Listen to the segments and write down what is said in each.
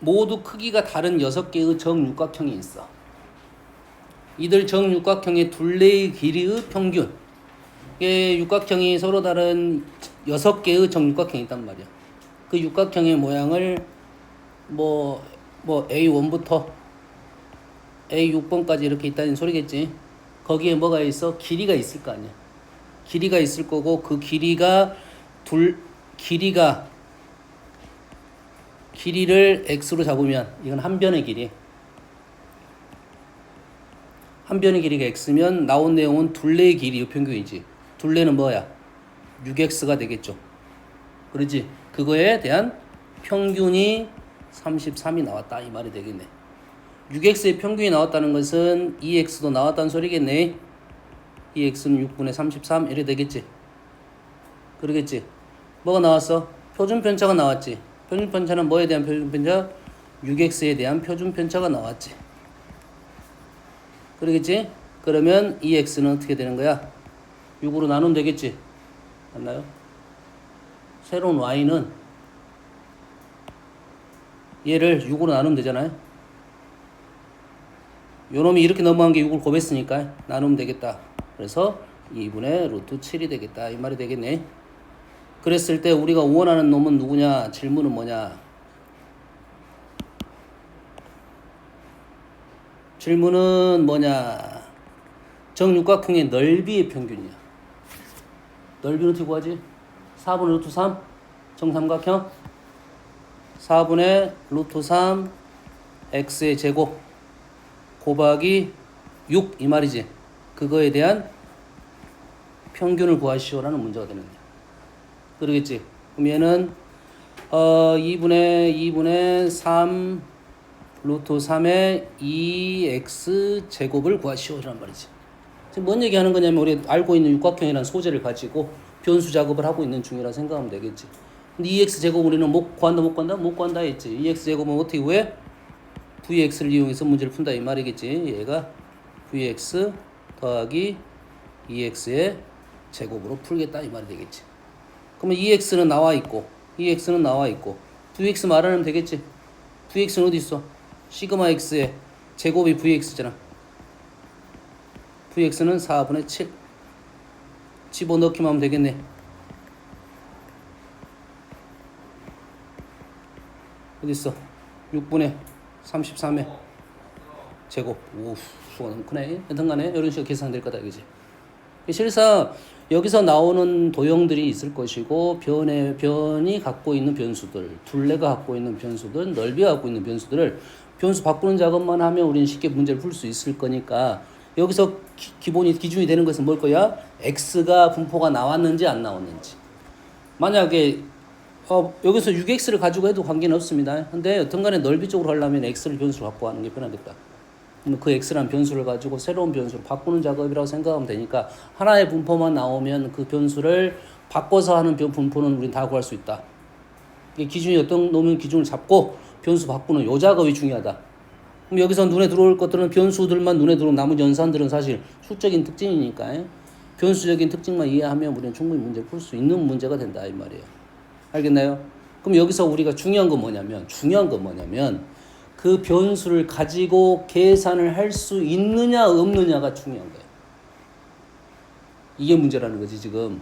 모두 크기가 다른 6개의 정육각형이 있어. 이들 정육각형의 둘레의 길이의 평균. 이게 육각형이 서로 다른 6개의 정육각형이 있단 말이야. 그 육각형의 모양을 뭐 A1부터 A6번까지 이렇게 있다는 소리겠지. 거기에 뭐가 있어? 길이가 있을 거 아니야. 길이가 있을 거고 그 길이를 x로 잡으면 이건 한 변의 길이. 한 변의 길이가 x면 나온 내용은 둘레의 길이의 평균이지. 둘레는 뭐야? 6x가 되겠죠. 그러지? 그거에 대한 평균이 33이 나왔다 이 말이 되겠네. 6x의 평균이 나왔다는 것은 2x도 나왔다는 소리겠네. 2x는 6분의 33 이래 되겠지. 그러겠지. 뭐가 나왔어? 표준편차가 나왔지. 표준편차는 뭐에 대한 표준편차? 6x에 대한 표준편차가 나왔지. 그러겠지? 그러면 2x는 어떻게 되는 거야? 6으로 나누면 되겠지. 맞나요? 새로운 y는 얘를 6으로 나누면 되잖아요. 요놈이 이렇게 넘어간 게 6을 곱했으니까 나누면 되겠다. 그래서 2분의 루트 7이 되겠다. 이 말이 되겠네. 그랬을 때 우리가 원하는 놈은 누구냐? 질문은 뭐냐? 질문은 뭐냐? 정육각형의 넓이의 평균이야. 넓이는 어떻게 구하지? 4분의 루트 3 정삼각형 4분의 루트 3 x의 제곱 곱하기 6 이 말이지. 그거에 대한 평균을 구하시오라는 문제가 되는 거야. 그러겠지. 그럼 얘는 2분의 3 루트 3의 2x 제곱을 구하시오라는 말이지. 지금 뭔 얘기하는 거냐면 우리 알고 있는 육각형이라는 소재를 가지고 변수 작업을 하고 있는 중이라 생각하면 되겠지. 근데 2x 제곱 우리는 못 구한다 했지. 2x 제곱은 어떻게 구해? vx를 이용해서 문제를 푼다 이 말이겠지. 얘가 vx 더하기 2x의 제곱으로 풀겠다 이 말이 되겠지. 그러면 2x는 나와 있고 vx 말하면 되겠지. vx는 어디 있어? 시그마 x의 제곱이 vx잖아. vx는 4분의 7 집어넣기만 하면 되겠네. 어디 있어? 6분의 33의 제곱. 오, 수가 너무 크네. 여튼간에 이런 식으로 계산될 거다 이거지. 실상 여기서 나오는 도형들이 있을 것이고 변이 갖고 있는 변수들, 둘레가 갖고 있는 변수들, 넓이가 갖고 있는 변수들을 변수 바꾸는 작업만 하면 우리는 쉽게 문제를 풀 수 있을 거니까 여기서 기준이 되는 것은 뭘 거야? x가 분포가 나왔는지 안 나왔는지. 만약에 여기서 6x를 가지고 해도 관계는 없습니다. 근데 여튼간에 넓이 쪽으로 하려면 x를 변수로 갖고 하는 게 편하겠다. 그럼 그 x라는 변수를 가지고 새로운 변수로 바꾸는 작업이라고 생각하면 되니까 하나의 분포만 나오면 그 변수를 바꿔서 하는 분포는 우린 다 구할 수 있다. 이게 기준이 어떤 놈은 기준을 잡고 변수 바꾸는 요 작업이 중요하다. 그럼 여기서 눈에 들어올 것들은 변수들만 눈에 들어오면 나머지 연산들은 사실 수적인 특징이니까 변수적인 특징만 이해하면 우리는 충분히 문제를 풀 수 있는 문제가 된다 이 말이에요. 알겠나요? 그럼 여기서 우리가 중요한 건 뭐냐면 그 변수를 가지고 계산을 할 수 있느냐 없느냐가 중요한 거예요. 이게 문제라는 거지 지금.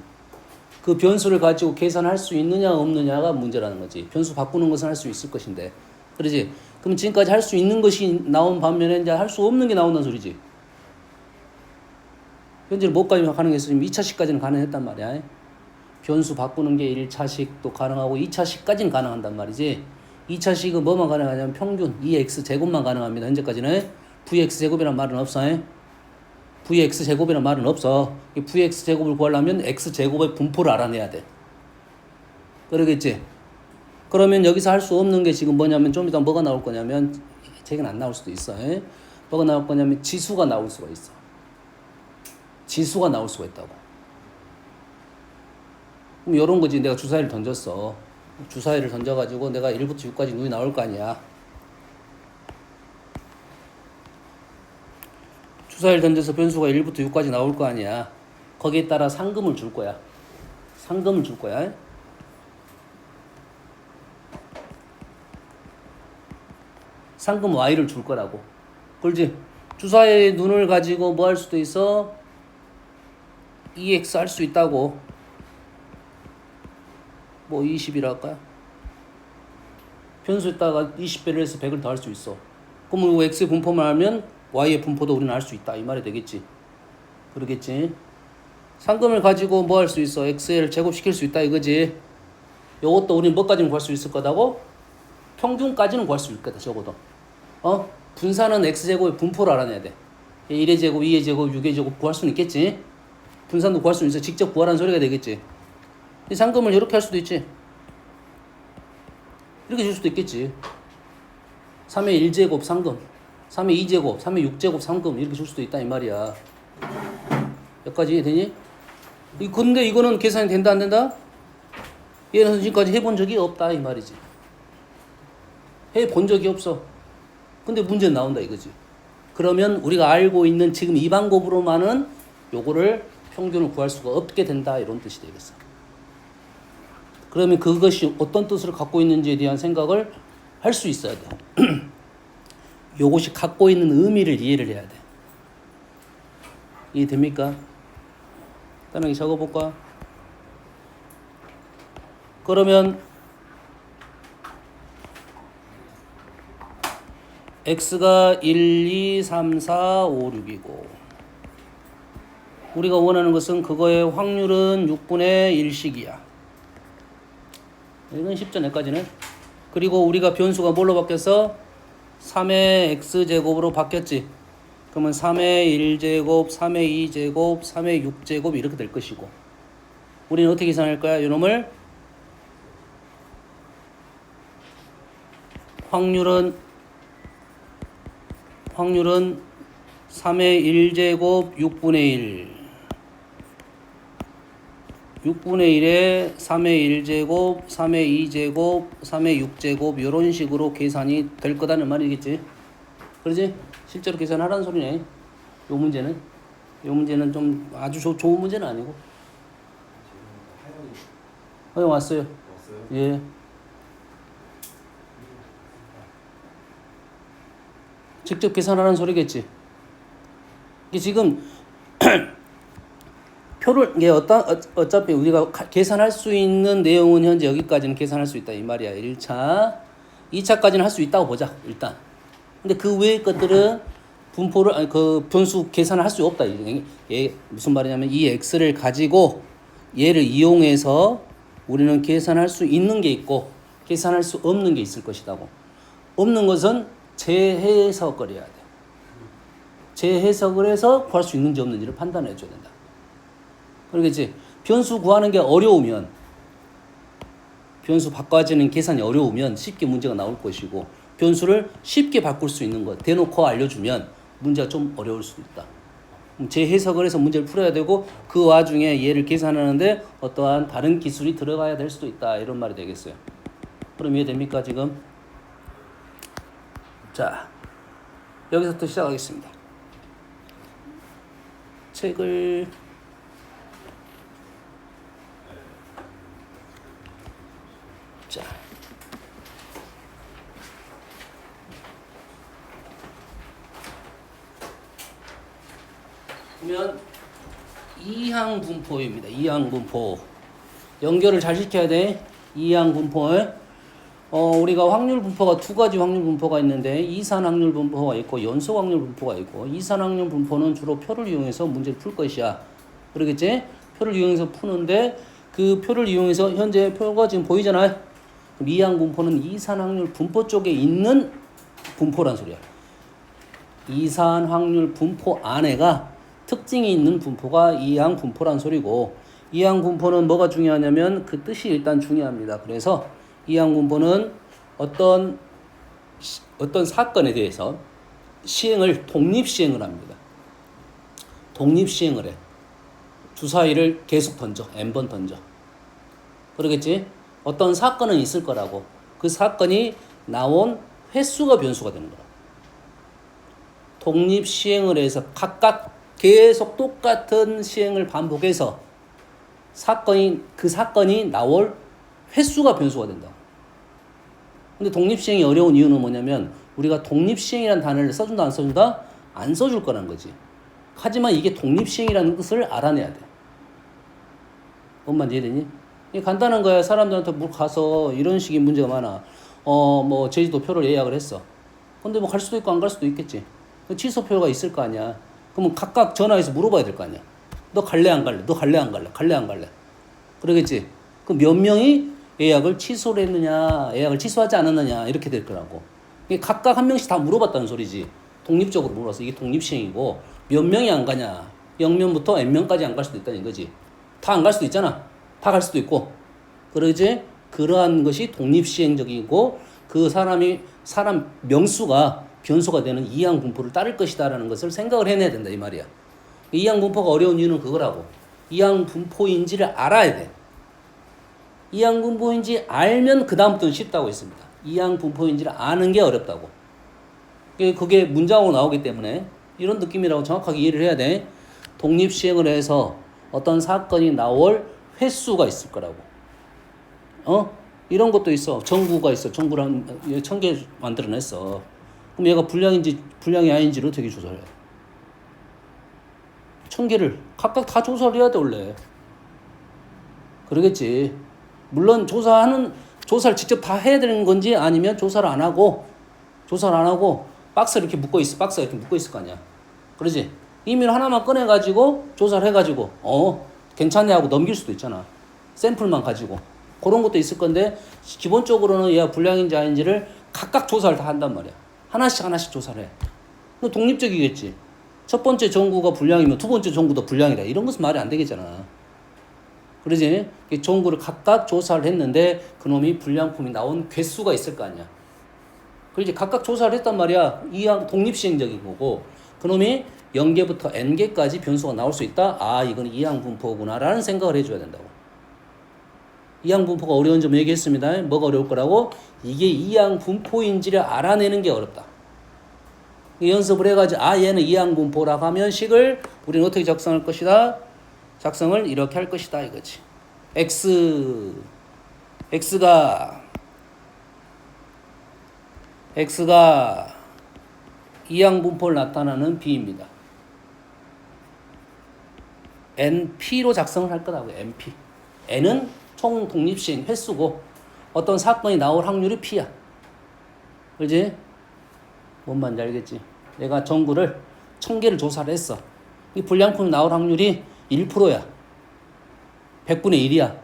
그 변수를 가지고 계산할 수 있느냐 없느냐가 문제라는 거지. 변수 바꾸는 것은 할 수 있을 것인데. 그러지? 그럼 지금까지 할 수 있는 것이 나온 반면에 이제 할 수 없는 게 나온다는 소리지. 현재는 뭐까지 가능했어? 2차식까지는 가능했단 말이야. 변수 바꾸는 게 1차식도 가능하고 2차식까지는 가능한단 말이지. 2차식은 뭐만 가능하냐면 평균 2x 제곱만 가능합니다. 현재까지는 vx 제곱이란 말은 없어. vx 제곱이란 말은 없어. vx 제곱을 구하려면 x 제곱의 분포를 알아내야 돼. 그러겠지? 그러면 여기서 할 수 없는 게 지금 뭐냐면 좀 이따 뭐가 나올 거냐면 책은 안 나올 수도 있어. 뭐가 나올 거냐면 지수가 나올 수가 있어. 지수가 나올 수가 있다고. 그럼 이런 거지. 내가 주사위를 던졌어. 주사위를 던져가지고 내가 1부터 6까지 눈이 나올 거 아니야. 주사위를 던져서 변수가 1부터 6까지 나올 거 아니야. 거기에 따라 상금을 줄 거야. 상금을 줄 거야. 상금 y를 줄 거라고. 그렇지? 주사의 눈을 가지고 뭐 할 수도 있어? EX 할 수 있다고. 뭐 20이라 할까요? 변수에다가 20배를 해서 100을 더 할 수 있어. 그럼 이거 X의 분포만 하면 Y의 분포도 우리는 알 수 있다. 이 말이 되겠지. 그러겠지. 상금을 가지고 뭐 할 수 있어? X를 제곱시킬 수 있다 이거지. 요것도 우리는 뭐까지는 구할 수 있을 거다고? 평균까지는 구할 수 있을 거다. 적어도. 분산은 X제곱의 분포를 알아내야 돼. 1의 제곱, 2의 제곱, 6의 제곱 구할 수는 있겠지. 분산도 구할 수 있어. 직접 구하라는 소리가 되겠지. 이 상금을 이렇게 할 수도 있지. 이렇게 줄 수도 있겠지. 3의 1제곱 상금, 3의 2제곱, 3의 6제곱 상금 이렇게 줄 수도 있다 이 말이야. 여기까지 이해되니? 근데 이거는 계산이 된다 안 된다? 얘는 지금까지 해본 적이 없다 이 말이지. 해본 적이 없어. 근데 문제는 나온다 이거지. 그러면 우리가 알고 있는 지금 이 방법으로만은 요거를 평균을 구할 수가 없게 된다 이런 뜻이 되겠어. 그러면 그것이 어떤 뜻을 갖고 있는지에 대한 생각을 할 수 있어야 돼. 요것이 갖고 있는 의미를 이해를 해야 돼. 이해됩니까? 다음에 적어볼까? 그러면 x가 1, 2, 3, 4, 5, 6이고 우리가 원하는 것은 그거의 확률은 6분의 1씩이야. 이건 쉽죠, 여기까지는. 그리고 우리가 변수가 뭘로 바뀌었어? 3의 x제곱으로 바뀌었지. 그러면 3의 1제곱, 3의 2제곱, 3의 6제곱 이렇게 될 것이고 우리는 어떻게 계산할 거야? 이놈을 확률은 3의 1제곱 6분의 1 6분의 1에 3의 1제곱, 3의 2제곱, 3의 6제곱 이런 식으로 계산이 될 거다는 말이겠지. 그러지? 실제로 계산하라는 소리네. 요 문제는 좀 아주 좋은 문제는 아니고. 왔어요. 예. 직접 계산하라는 소리겠지. 이게 지금 표를 이게 어차피 우리가 계산할 수 있는 내용은 현재 여기까지는 계산할 수 있다 이 말이야. 1차, 2차까지는 할 수 있다고 보자 일단. 근데 그 외의 것들은 분포를 그 변수 계산을 할 수 없다. 얘 무슨 말이냐면 이 x를 가지고 얘를 이용해서 우리는 계산할 수 있는 게 있고 계산할 수 없는 게 있을 것이다고. 없는 것은 재해석을 해야 돼. 재해석을 해서 구할 수 있는지 없는지를 판단해 줘야 된다. 그러겠지? 변수 구하는 게 어려우면 변수 바꿔지는 계산이 어려우면 쉽게 문제가 나올 것이고 변수를 쉽게 바꿀 수 있는 것 대놓고 알려주면 문제가 좀 어려울 수도 있다. 재해석을 해서 문제를 풀어야 되고 그 와중에 얘를 계산하는데 어떠한 다른 기술이 들어가야 될 수도 있다. 이런 말이 되겠어요. 그럼 이해됩니까 지금? 자, 여기서부터 시작하겠습니다. 책을 자, 보면 이항 분포입니다. 이항 분포 연결을 잘 시켜야 돼. 이항 분포에 우리가 확률 분포가 두 가지 확률 분포가 있는데 이산 확률 분포가 있고 연속 확률 분포가 있고 이산 확률 분포는 주로 표를 이용해서 문제를 풀 것이야. 그러겠지? 표를 이용해서 푸는데 그 표를 이용해서 현재 표가 지금 보이잖아요. 이항 분포는 이산 확률 분포 쪽에 있는 분포란 소리야. 이산 확률 분포 안에가 특징이 있는 분포가 이항 분포란 소리고 이항 분포는 뭐가 중요하냐면 그 뜻이 일단 중요합니다. 그래서 이항 분포는 어떤 사건에 대해서 독립 시행을 합니다. 독립 시행을 해. 주사위를 계속 던져. n번 던져. 그러겠지? 어떤 사건은 있을 거라고. 그 사건이 나온 횟수가 변수가 되는 거라고. 독립 시행을 해서 각각 계속 똑같은 시행을 반복해서 그 사건이 나올 횟수가 변수가 된다. 근데 독립 시행이 어려운 이유는 뭐냐면 우리가 독립시행이라는 단어를 써준다 안 써준다? 안 써줄 거란 거지. 하지만 이게 독립시행이라는 뜻을 알아내야 돼. 뭔 말인지 이해되니? 이게 간단한 거야. 사람들한테 가서 이런 식의 문제가 많아. 뭐 제주도표를 예약을 했어. 근데 뭐 갈 수도 있고 안 갈 수도 있겠지. 취소표가 있을 거 아니야. 그러면 각각 전화해서 물어봐야 될 거 아니야. 너 갈래 안 갈래? 너 갈래 안 갈래? 갈래 안 갈래? 그러겠지. 그 몇 명이 예약을 취소를 했느냐, 예약을 취소하지 않았느냐 이렇게 될 거라고. 이게 각각 한 명씩 다 물어봤다는 소리지. 독립적으로 물어서 이게 독립시행이고 몇 명이 안 가냐. 0명부터 N명까지 안 갈 수도 있다는 거지. 다 안 갈 수도 있잖아. 다 갈 수도 있고. 그러지. 그러한 것이 독립시행적이고 그 사람 명수가 변수가 되는 이항분포를 따를 것이다라는 것을 생각을 해내야 된다 이 말이야. 이항분포가 어려운 이유는 그거라고. 이항분포인지를 알아야 돼. 이항분포인지 알면 그 다음부터는 쉽다고 했습니다. 이항분포인지를 아는 게 어렵다고. 그게 문장으로 나오기 때문에 이런 느낌이라고 정확하게 이해를 해야 돼. 독립시행을 해서 어떤 사건이 나올 횟수가 있을 거라고. 이런 것도 있어. 정구가 있어. 정구랑 1000개 만들어냈어. 그럼 얘가 불량인지 불량이 아닌지를 어떻게 조사를 해? 1000개를 각각 다 조사를 해야 돼 원래. 그러겠지. 물론 조사를 직접 다 해야 되는 건지 아니면 조사를 안 하고 박스를 이렇게 묶어 있어. 박스가 이렇게 묶어 있을 거 아니야. 그러지? 이미를 하나만 꺼내가지고 조사를 해가지고 괜찮네 하고 넘길 수도 있잖아. 샘플만 가지고. 그런 것도 있을 건데 기본적으로는 얘가 불량인지 아닌지를 각각 조사를 다 한단 말이야. 하나씩 조사를 해. 독립적이겠지. 첫 번째 정구가 불량이면 두 번째 정구도 불량이다. 이런 것은 말이 안 되겠잖아. 그러지? 정구를 각각 조사를 했는데 그놈이 불량품이 나온 개수가 있을 거 아니야. 그러지? 각각 조사를 했단 말이야. 이항 독립시행적인 거고 그놈이 0개부터 n개까지 변수가 나올 수 있다. 아, 이건 이항분포구나 라는 생각을 해줘야 된다고. 이항분포가 어려운 점 얘기했습니다. 뭐가 어려울 거라고? 이게 이항분포인지를 알아내는 게 어렵다. 연습을 해가지고 얘는 이항분포라고 하면 식을 우리는 어떻게 작성할 것이다? 작성을 이렇게 할 것이다 이거지. x가 이항분포를 나타나는 b입니다. np로 작성을 할 거라고요. np. n은 총 독립시행 횟수고 어떤 사건이 나올 확률이 p야. 그렇지? 뭔 말인지 알겠지? 내가 정구를 1000개를 조사를 했어. 이 불량품이 나올 확률이 1%야. 100분의 1이야.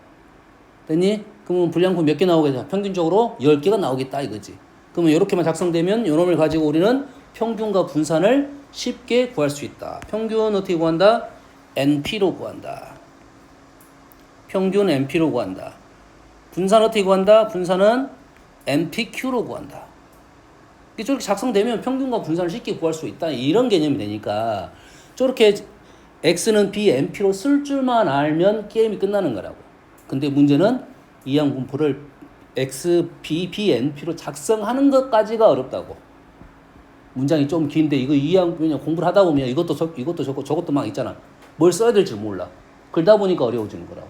됐니? 그러면 불량품 몇 개 나오겠다? 평균적으로 10개가 나오겠다 이거지. 그러면 이렇게만 작성되면 이놈을 가지고 우리는 평균과 분산을 쉽게 구할 수 있다. 평균 어떻게 구한다? NP로 구한다. 평균 NP로 구한다. 분산 어떻게 구한다? 분산은 NPQ로 구한다. 저렇게 작성되면 평균과 분산을 쉽게 구할 수 있다. 이런 개념이 되니까 저렇게 X는 B, NP로 쓸 줄만 알면 게임이 끝나는 거라고. 근데 문제는 이항분포를 X, B, B, NP로 작성하는 것까지가 어렵다고. 문장이 좀 긴데 이거 그냥 공부를 하다 보면 이것도 적고 저것도 막 있잖아. 뭘 써야 될지 몰라. 그러다 보니까 어려워지는 거라고.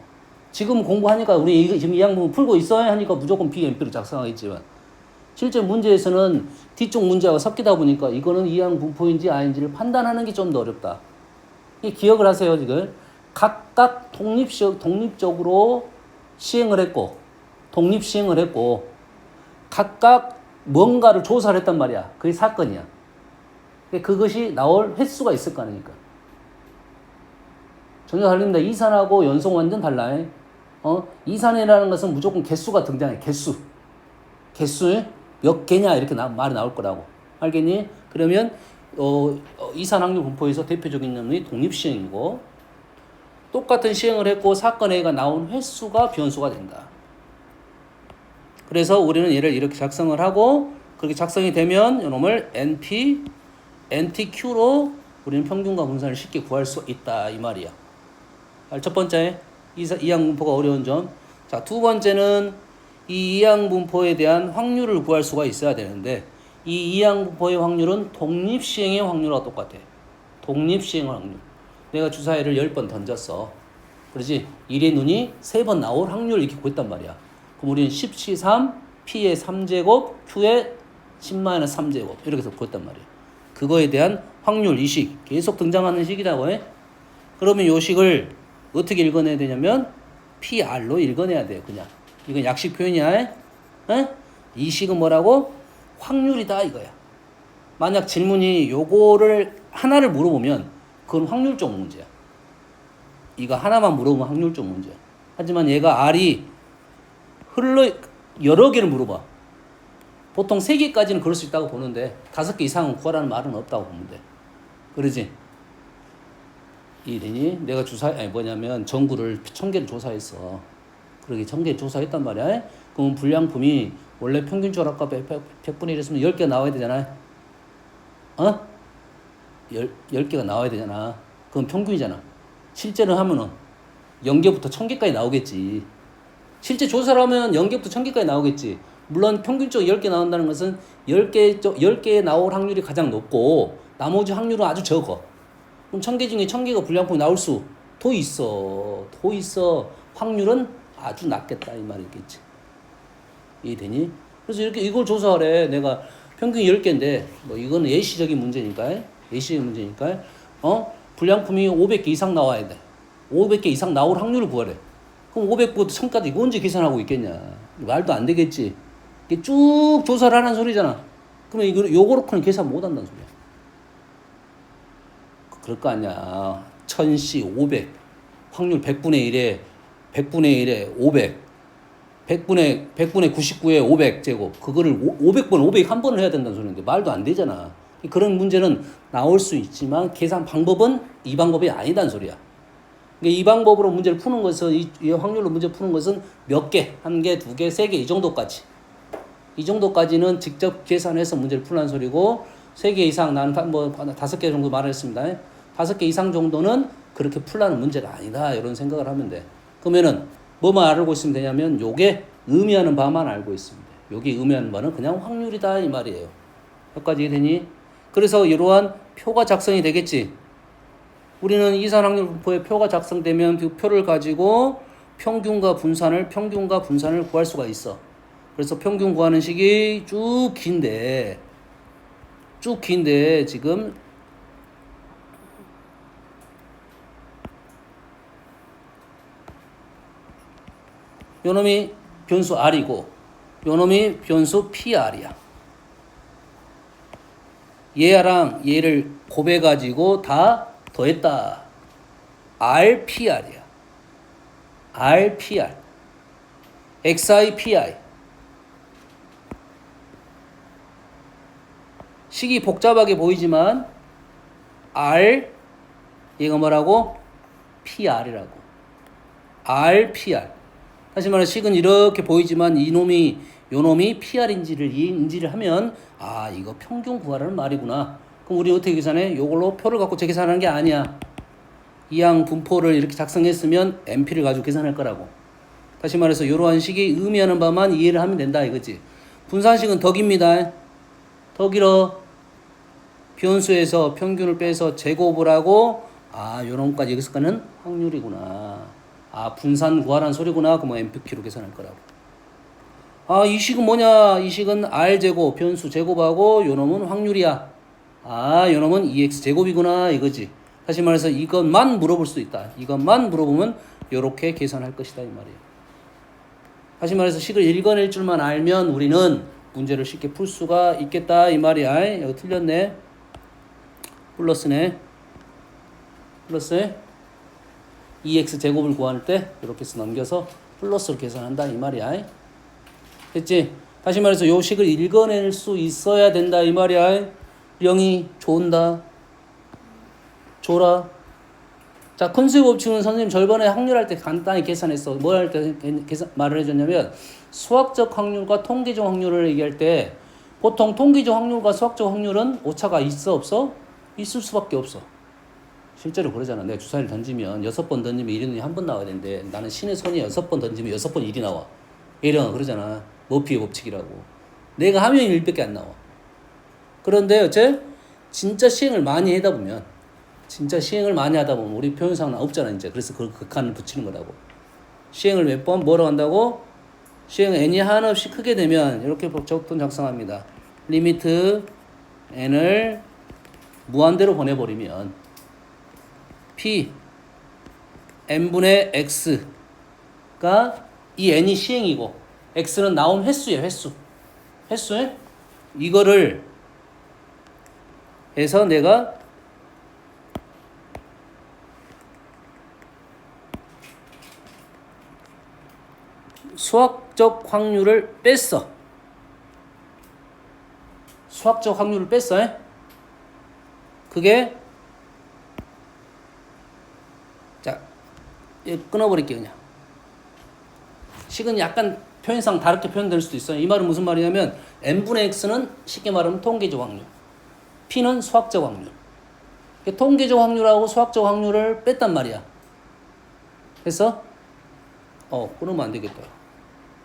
지금 공부하니까 우리 지금 이항분포 풀고 있어야 하니까 무조건 B, NP로 작성하겠지만 실제 문제에서는 뒤쪽 문제와 섞이다 보니까 이거는 이항분포인지 아닌지를 판단하는 게 좀 더 어렵다. 기억을 하세요, 지금. 각각 독립적으로 시행을 했고, 각각 뭔가를 조사를 했단 말이야. 그게 사건이야. 그것이 나올 횟수가 있을 거 아닙니까? 전혀 다릅니다. 이산하고 연속 완전 달라. 이산이라는 것은 무조건 개수가 등장해. 개수 몇 개냐 이렇게 말이 나올 거라고. 알겠니? 그러면 이산 확률 분포에서 대표적인 놈이 독립시행이고 똑같은 시행을 했고 사건 A가 나온 횟수가 변수가 된다. 그래서 우리는 얘를 이렇게 작성을 하고 그렇게 작성이 되면 이놈을 NTQ로 우리는 평균과 분산을 쉽게 구할 수 있다 이 말이야. 첫 번째 이항분포가 어려운 점. 자, 두 번째는 이 이항분포에 대한 확률을 구할 수가 있어야 되는데 이 이항분포의 확률은 독립시행의 확률과 똑같아. 독립시행 확률. 내가 주사위를 10번 던졌어. 그러지? 1의 눈이 3번 나올 확률 이렇게 구했단 말이야. 그럼 우리는 10C3, P의 3제곱, Q의 10-3제곱 이렇게 해서 보였단 말이에요. 그거에 대한 확률 이 식 계속 등장하는 식이라고 해. 그러면 요 식을 어떻게 읽어내야 되냐면 PR로 읽어내야 돼요. 그냥 이건 약식 표현이야. 에? 이 식은 뭐라고? 확률이다 이거야. 만약 질문이 요거를 하나를 물어보면 그건 확률적 문제야. 이거 하나만 물어보면 확률적 문제야. 하지만 얘가 R이 여러 개를 물어봐. 보통 3개까지는 그럴 수 있다고 보는데 5개 이상은 구하라는 말은 없다고 보면 돼. 그러지? 이래니 내가 뭐냐면 전구를 1000개를 조사했어. 그러게 1000개 조사했단 말이야. 그럼 불량품이 원래 평균적으로 아까 100분의 1이었으면 10개 나와야 되잖아. 10개가 나와야 되잖아. 그건 평균이잖아. 실제로 하면은 0개부터 1000개까지 나오겠지. 실제 조사를 하면 0개부터 1000개까지 나오겠지. 물론 평균적으로 10개 나온다는 것은 10개 나올 확률이 가장 높고 나머지 확률은 아주 적어. 그럼 1000개 중에 1000개가 불량품이 나올 수 더 있어. 확률은 아주 낮겠다 이 말이겠지. 이해되니? 그래서 이렇게 이걸 조사하래. 내가 평균 10개인데 뭐 이거는 예시적인 문제니까 불량품이 500개 이상 나와야 돼. 500개 이상 나올 확률을 구하래. 그럼 500부터 1000까지 이거 언제 계산하고 있겠냐. 말도 안 되겠지. 이게 쭉 조사를 하는 소리잖아. 그러면 요거로는 계산 못 한다는 소리야. 그럴 거 아니야. 1000씨 500 확률 100분의 1에 500 100분의 99에 500 제곱 그거를 500번 500 한 번을 해야 된다는 소리인데 말도 안 되잖아. 그런 문제는 나올 수 있지만 계산 방법은 이 방법이 아니다는 소리야. 이 방법으로 문제를 푸는 것은 이 확률로 문제 푸는 것은 몇 개, 1개, 2개, 3개 이 정도까지는 직접 계산해서 문제를 푸는 소리고 3개 이상 나는 뭐 5개 정도 말했습니다. 5개 이상 정도는 그렇게 풀라는 문제가 아니다. 이런 생각을 하면 돼. 그러면은 뭐만 알고 있으면 되냐면 요게 의미하는 바만 알고 있으면 돼. 요게 의미하는 바는 그냥 확률이다 이 말이에요. 여기까지 되니? 그래서 이러한 표가 작성이 되겠지. 우리는 이산확률분포의 표가 작성되면 그 표를 가지고 평균과 분산을 구할 수가 있어. 그래서 평균 구하는 식이 쭉 긴데 지금 요놈이 변수 R이고 요놈이 변수 PR이야. 얘랑 얘를 곱해가지고 다 더했다. RPR이야. RPR. XIPI. 식이 복잡하게 보이지만 R 얘가 뭐라고? PR이라고. RPR. 다시 말해 식은 이렇게 보이지만 요놈이 PR인지를 인지를 하면 아 이거 평균 구하라는 말이구나. 그럼 우리 어떻게 계산해? 요걸로 표를 갖고 계산하는 게 아니야. 이항 분포를 이렇게 작성했으면 MP를 가지고 계산할 거라고. 다시 말해서 이러한 식이 의미하는 바만 이해를 하면 된다 이거지. 분산식은 더 깁니다. 더 길어. 변수에서 평균을 빼서 제곱을 하고 아 요놈까지 여기서까지는 확률이구나. 아 분산 구하라는 소리구나. 그럼 MPQ로 계산할 거라고. 아 이 식은 뭐냐. 이 식은 R제곱 변수 제곱하고 요놈은 확률이야. 아 요놈은 EX제곱이구나 이거지. 다시 말해서 이것만 물어볼 수 있다. 이것만 물어보면 요렇게 계산할 것이다 이 말이에요. 다시 말해서 식을 읽어낼 줄만 알면 우리는 문제를 쉽게 풀 수가 있겠다 이 말이야. 여기 틀렸네. 플러스 EX제곱을 구할 때 이렇게 해서 넘겨서 플러스로 계산한다 이 말이야. 됐지? 다시 말해서 요 식을 읽어낼 수 있어야 된다 이 말이야. 0이 좋은다. 줘라. 자, 컨셉 법칙은 선생님 절반의 확률할 때 간단히 계산했어. 뭘 할 때 말을 해줬냐면 수학적 확률과 통계적 확률을 얘기할 때 보통 통계적 확률과 수학적 확률은 오차가 있어 없어? 있을 수밖에 없어. 실제로 그러잖아. 내가 주사위를 던지면 6번 던지면 1이 한 번 나와야 되는데 나는 신의 손이 6번 던지면 6번 1이 나와. 예령 그러잖아. 머피의 법칙이라고. 내가 하면 1밖에 안 나와. 그런데 어째 진짜 시행을 많이 하다 보면 우리 표현상은 없잖아 이제. 그래서 그 극한을 붙이는 거라고. 시행을 몇 번 뭐라고 한다고? 시행을 n이 한없이 크게 되면 이렇게 적분 작성합니다. 리미트 n을 무한대로 보내버리면 p n분의 x가 이 n이 시행이고 x는 나온 횟수예요. 횟수에 이거를 해서 내가 수학적 확률을 뺐어. 수학적 확률을 뺐어. 그게 자, 끊어버릴게요. 그냥 식은 약간 표현상 다르게 표현될 수도 있어요. 이 말은 무슨 말이냐면 n분의 x는 쉽게 말하면 통계적 확률, p는 수학적 확률. 통계적 확률하고 수학적 확률을 뺐단 말이야. 그래서 끊으면 안 되겠다.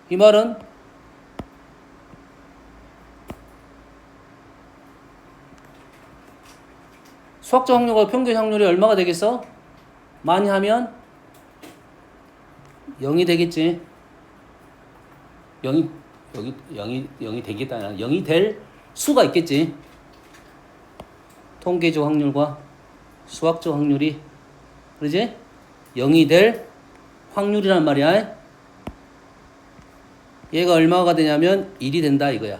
이 말은 수학적 확률과 평균 확률이 얼마가 되겠어? 많이 하면 0이 되겠지. 0이 되겠다. 0이 될 수가 있겠지. 통계적 확률과 수학적 확률이, 그러지? 0이 될 확률이란 말이야. 얘가 얼마가 되냐면 1이 된다 이거야.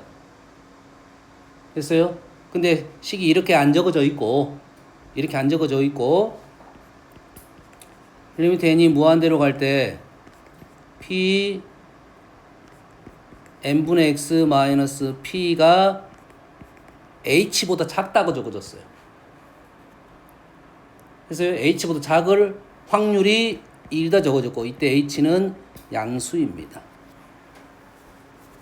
됐어요? 근데 식이 이렇게 안 적어져 있고 리미트 n이 무한대로 갈 때 p n분의 x 마이너스 p가 h보다 작다고 적어졌어요. 그래서 h보다 작을 확률이 1이다 적어졌고, 이때 h는 양수입니다.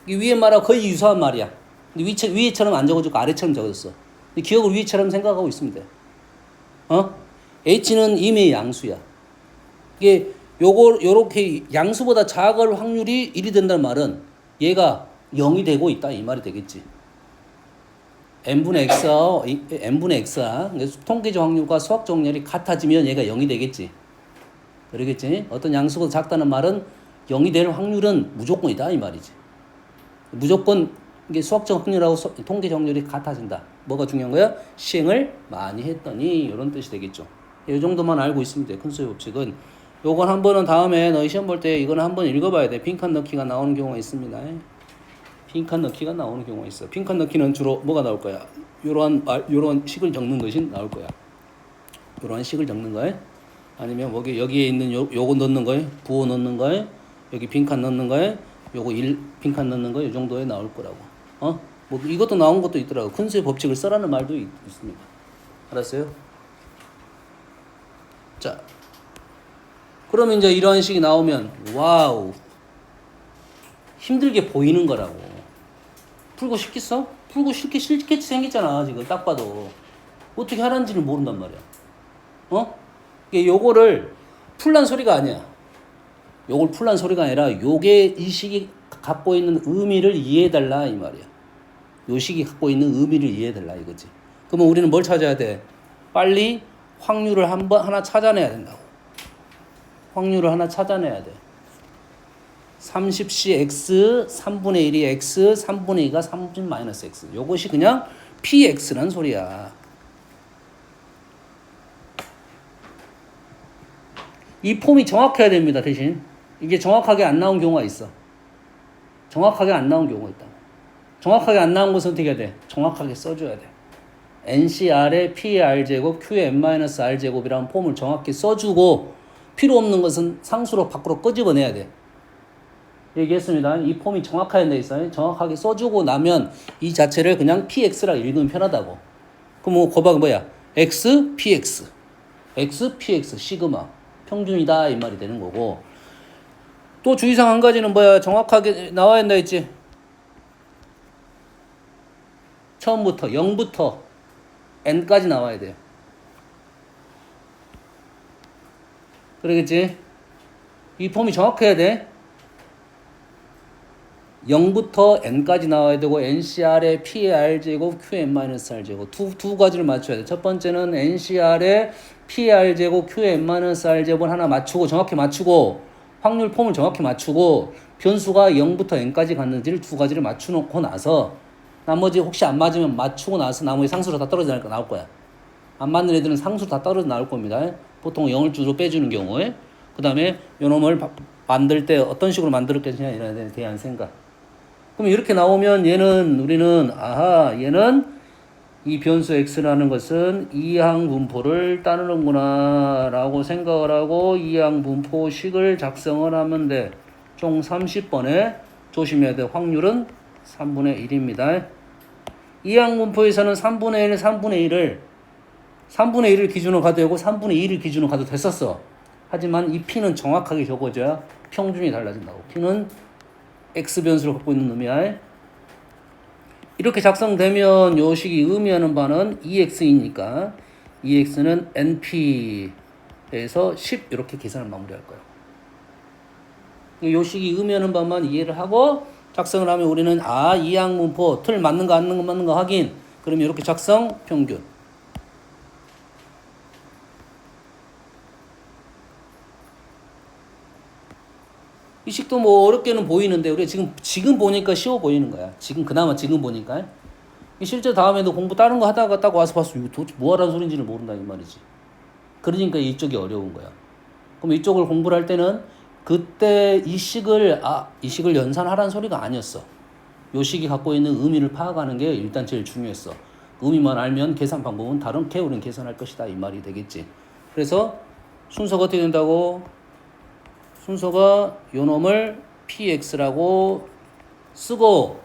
이 위에 말하고 거의 유사한 말이야. 근데 위에처럼 안 적어졌고 아래처럼 적어졌어. 기억을 위에처럼 생각하고 있으면 돼. h는 이미 양수야. 이게 요렇게 양수보다 작을 확률이 1이 된다는 말은 얘가 0이 되고 있다 이 말이 되겠지. n분의 x와 통계적 확률과 수학적 확률이 같아지면 얘가 0이 되겠지. 그러겠지. 어떤 양수보다 작다는 말은 0이 될 확률은 무조건이다 이 말이지. 무조건 이게 수학적 확률하고 통계적 확률이 같아진다. 뭐가 중요한 거야? 시행을 많이 했더니 이런 뜻이 되겠죠. 이 정도만 알고 있으면 돼. 큰 수의 법칙은. 요건 한 번은 다음에 너희 시험 볼 때 이거는 한번 읽어봐야 돼. 빈칸 넣기가 나오는 경우가 있습니다. 빈칸 넣기가 나오는 경우가 있어. 빈칸 넣기는 주로 뭐가 나올 거야? 요런 식을 적는 것이 나올 거야. 요런 식을 적는 거야. 아니면 여기에 있는 요거 넣는 거에 부호 넣는 거에 여기 빈칸 넣는 거에 요거 빈칸 넣는 거 이 정도에 나올 거라고. 뭐 이것도 나온 것도 있더라고. 큰 수의 법칙을 써라는 말도 있습니다. 알았어요? 자, 그러면 이제 이런 식이 나오면 와우 힘들게 보이는 거라고. 풀고 싶겠어? 풀고 쉽게 생겼잖아 지금 딱 봐도. 어떻게 하는지를 모른단 말이야. 요거를 풀란 소리가 아니야. 요걸 풀란 소리가 아니라 요게 이 식이 갖고 있는 의미를 이해해달라 이 말이야. 요 식이 갖고 있는 의미를 이해해달라 이거지. 그러면 우리는 뭘 찾아야 돼? 빨리 확률을 하나 찾아내야 된다고. 확률을 하나 찾아내야 돼. 30C x 3분의 1이 x 3분의 2가 3분 마이너스 x. 요것이 그냥 px란 소리야. 이 폼이 정확해야 됩니다. 대신 이게 정확하게 안 나온 경우가 있어. 정확하게 안 나온 경우가 있다. 정확하게 안 나온 것은 어떻게 해야 돼? 정확하게 써줘야 돼. NCR의 PR제곱 QN-R제곱이라는 폼을 정확히 써주고 필요 없는 것은 상수로 밖으로 끄집어내야 돼. 얘기했습니다. 이 폼이 정확하게 돼 있어요. 정확하게 써주고 나면 이 자체를 그냥 PX라 읽으면 편하다고. 그럼 거박이 뭐야? X, PX. X, PX, 시그마. 평균이다 이 말이 되는 거고. 또 주의사항 한 가지는 뭐야? 정확하게 나와야 된다 했지. 처음부터 0부터 n까지 나와야 돼요. 그러겠지? 이 폼이 정확해야 돼. 0부터 n까지 나와야 되고 NCR의 PR제곱 QN-R제곱 두 가지를 맞춰야 돼. 첫 번째는 NCR의 PR제곱 QN-R제곱을 하나 맞추고 정확히 맞추고 확률 폼을 정확히 맞추고 변수가 0부터 n까지 갔는지를 두 가지를 맞춰놓고 나서 나머지 혹시 안 맞으면 맞추고 나서 나머지 상수로 다 떨어져 나올 거야. 안 맞는 애들은 상수로 다 떨어져 나올 겁니다. 보통 0을 주로 빼주는 경우에. 그 다음에 요놈을 만들 때 어떤 식으로 만들 것이냐 이런 데 대한 생각. 그럼 이렇게 나오면 얘는 우리는 얘는 이 변수 x라는 것은 이항 분포를 따르는구나 라고 생각을 하고 이항 분포식을 작성을 하면 돼. 총 30번에 조심해야 돼. 확률은 3분의 1입니다. 이항 분포에서는 3분의 1을 기준으로 가도 되고 3분의 2를 기준으로 가도 됐었어. 하지만 이 p는 정확하게 적어줘야 평균이 달라진다고. p는 x 변수를 갖고 있는 놈이야. 이렇게 작성되면 요 식이 의미하는 바는 EX이니까 EX는 NP에서 10 이렇게 계산을 마무리할 거예요. 요 식이 의미하는 바만 이해를 하고 작성을 하면 우리는 이항 분포 틀 맞는 거 안 맞는 거 확인. 그러면 이렇게 작성 평균. 이 식도 뭐 어렵게는 보이는데 우리 지금 보니까 쉬워 보이는 거야. 그나마 지금 보니까. 실제 다음에도 공부 다른 거 하다가 딱 와서 봤어. 이거 도대체 뭐 하라는 소린지를 모른다 이 말이지. 그러니까 이쪽이 어려운 거야. 그럼 이쪽을 공부를 할 때는 그때 이 식을 연산하라는 소리가 아니었어. 요 식이 갖고 있는 의미를 파악하는 게 일단 제일 중요했어. 의미만 알면 계산 방법은 다르게 우리는 계산할 것이다 이 말이 되겠지. 그래서 순서가 어떻게 된다고? 순서가 요 놈을 px라고 쓰고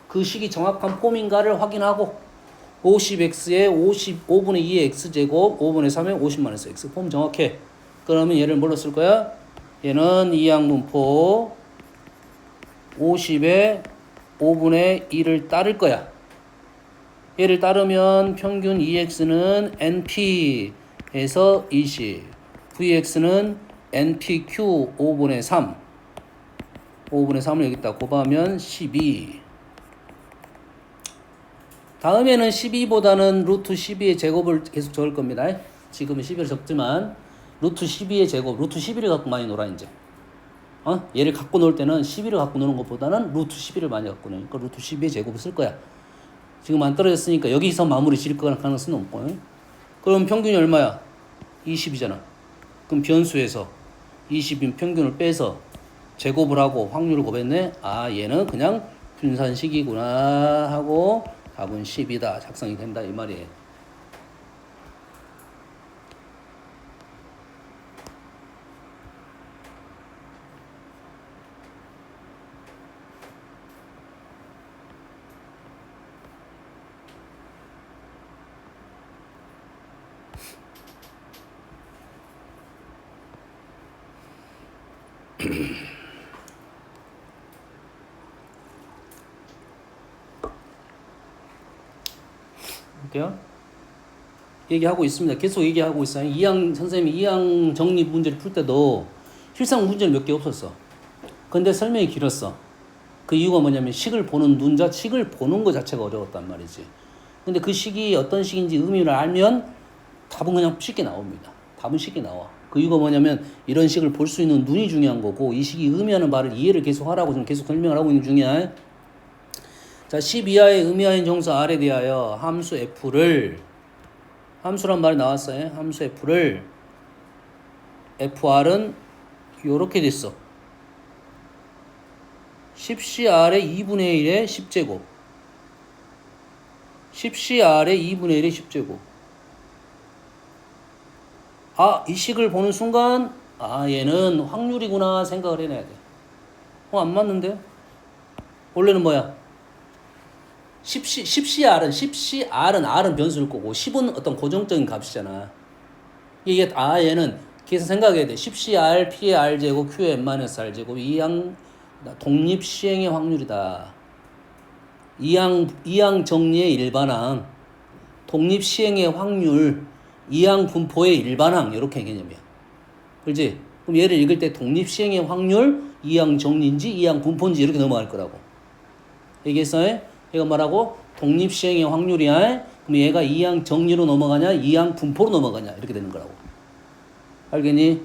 그 식이 정확한 폼인가를 확인하고 50x에 5분의 2의 x제곱 5분의 3에 50-x x 폼 정확해. 그러면 얘를 뭘로 쓸 거야? 얘는 이항분포 50에 5분의 2를 따를 거야. 얘를 따르면 평균 EX는 NP에서 20 VX는 NPQ 5분의 3 5분의 3을 여기다 곱하면 12. 다음에는 12보다는 루트 12의 제곱을 계속 적을 겁니다. 지금은 12를 적지만 루트 12의 제곱, 루트 11을 갖고 많이 놀아 이제. 얘를 갖고 놀 때는 12를 갖고 노는 것보다는 루트 12를 많이 갖고 노니까 루트 12의 제곱을 쓸 거야. 지금 안 떨어졌으니까 여기서 마무리 지을 가능성은 없고. 그럼 평균이 얼마야? 20이잖아. 그럼 변수에서 20인 평균을 빼서 제곱을 하고 확률을 곱했네. 얘는 그냥 분산식이구나 하고 답은 10이다. 작성이 된다 이 말이에요. 볼게요. 얘기하고 있습니다. 계속 얘기하고 있어요. 선생님이 이항 정리 문제를 풀 때도 실상 문제는 몇 개 없었어. 근데 설명이 길었어. 그 이유가 뭐냐면 식을 보는 식을 보는 것 자체가 어려웠단 말이지. 근데 그 식이 어떤 식인지 의미를 알면 답은 그냥 쉽게 나옵니다. 답은 쉽게 나와. 그 이유가 뭐냐면 이런 식을 볼 수 있는 눈이 중요한 거고 이 식이 의미하는 바를 이해를 계속 하라고 지금 계속 설명을 하고 있는 중이야. 자, 10 이하의 의미하는 정수 R에 대하여 함수 함수란 말이 나왔어요. 함수 F를 FR은 요렇게 됐어. 10CR의 2분의 1의 10제곱 10CR의 2분의 1의 10제곱 이 식을 보는 순간 얘는 확률이구나 생각을 해내야 돼. 안 맞는데? 원래는 뭐야? 10CR은 R은 변수일 거고 10은 어떤 고정적인 값이잖아. 얘는 계속 생각해야 돼. 10CR, P의 R제곱, Q의 M-R제곱 이항 독립 시행의 확률이다. 이항 정리의 일반항, 독립 시행의 확률, 이항 분포의 일반항 이렇게 개념이야. 그렇지? 그럼 얘를 읽을 때 독립 시행의 확률, 이항 정리인지 이항 분포인지 이렇게 넘어갈 거라고. 얘기했어요? 얘가 말하고 독립 시행의 확률이야. 그럼 얘가 이항 정리로 넘어가냐, 이항 분포로 넘어가냐 이렇게 되는 거라고. 알겠니?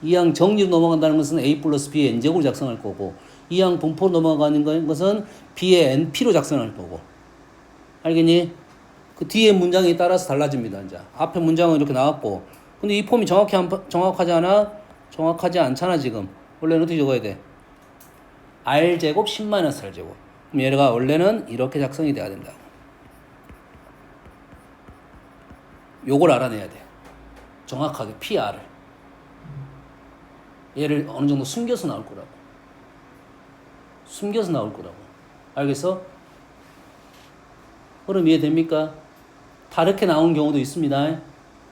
이항 정리로 넘어간다는 것은 A 플러스 B의 n제곱을 작성할 거고 이항 분포로 넘어가는 것은 B의 NP로 작성할 거고. 알겠니? 그 뒤에 문장에 따라서 달라집니다. 이제 앞에 문장은 이렇게 나왔고, 근데 이 폼이 정확하지 않아? 정확하지 않잖아 지금. 원래는 어떻게 적어야 돼? R제곱 10-R제곱. 그럼 얘가 원래는 이렇게 작성이 돼야 된다. 요걸 알아내야 돼. 정확하게 PR을. 얘를 어느 정도 숨겨서 나올 거라고. 숨겨서 나올 거라고. 알겠어? 흐름 이해됩니까? 다르게 나온 경우도 있습니다.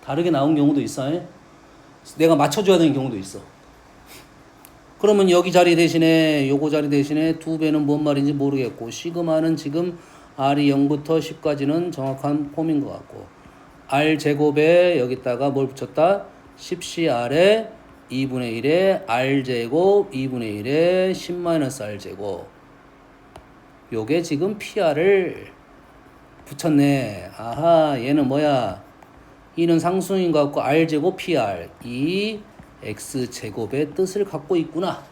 다르게 나온 경우도 있어. 내가 맞춰줘야 되는 경우도 있어. 그러면 여기 자리 대신에 요거 자리 대신에 2배는 뭔 말인지 모르겠고, 시그마는 지금 R이 0부터 10까지는 정확한 폼인 것 같고, R제곱에 여기다가 뭘 붙였다? 10CR에 2분의 1에 R제곱 2분의 1에 10-R제곱. 요게 지금 PR을 붙였네. 아하, 얘는 뭐야? 이는 상수인 것 같고 R제곱 PR. 이 X제곱의 뜻을 갖고 있구나.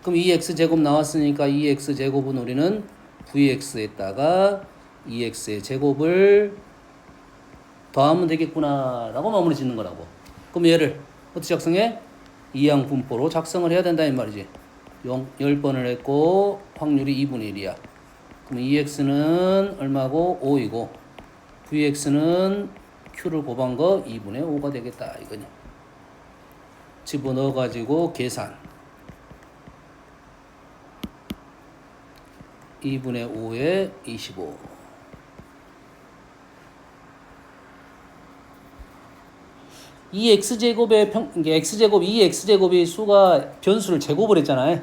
그럼 이 X제곱 나왔으니까 이 X제곱은 우리는 VX에다가 2X의 제곱을 더하면 되겠구나 라고 마무리 짓는 거라고. 그럼 얘를 어떻게 작성해? 이항 분포로 작성을 해야 된다 이 말이지. 10번을 했고 확률이 2분의 1이야. 그럼 2x는 얼마고? 5이고 vx는 q를 곱한 거 2분의 5가 되겠다 이거냐. 집어넣어 가지고 계산. 2분의 5에 25. 이 x제곱의 이게 x제곱, 이 x제곱이 수가 변수를 제곱을 했잖아요.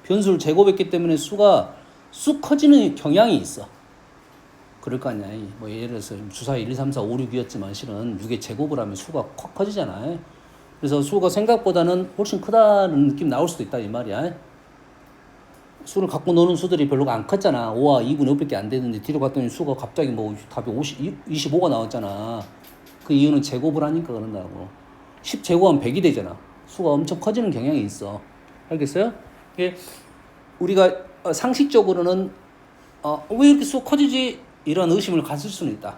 변수를 제곱했기 때문에 수가 쑥 커지는 경향이 있어. 그럴 거 아니야. 뭐 예를 들어서 주사 1, 2, 3, 4, 5, 6이었지만 실은 6의 제곱을 하면 수가 확 커지잖아요. 그래서 수가 생각보다는 훨씬 크다는 느낌 나올 수도 있다 이 말이야. 수를 갖고 노는 수들이 별로 안 컸잖아. 5와 2분의 5밖에 안 되는데 뒤로 갔더니 수가 갑자기 뭐 답이 25가 나왔잖아. 그 이유는 제곱을 하니까 그런다고. 10제곱하면 100이 되잖아. 수가 엄청 커지는 경향이 있어. 알겠어요? 이게 우리가 상식적으로는 왜 이렇게 수가 커지지? 이런 의심을 가질 수는 있다.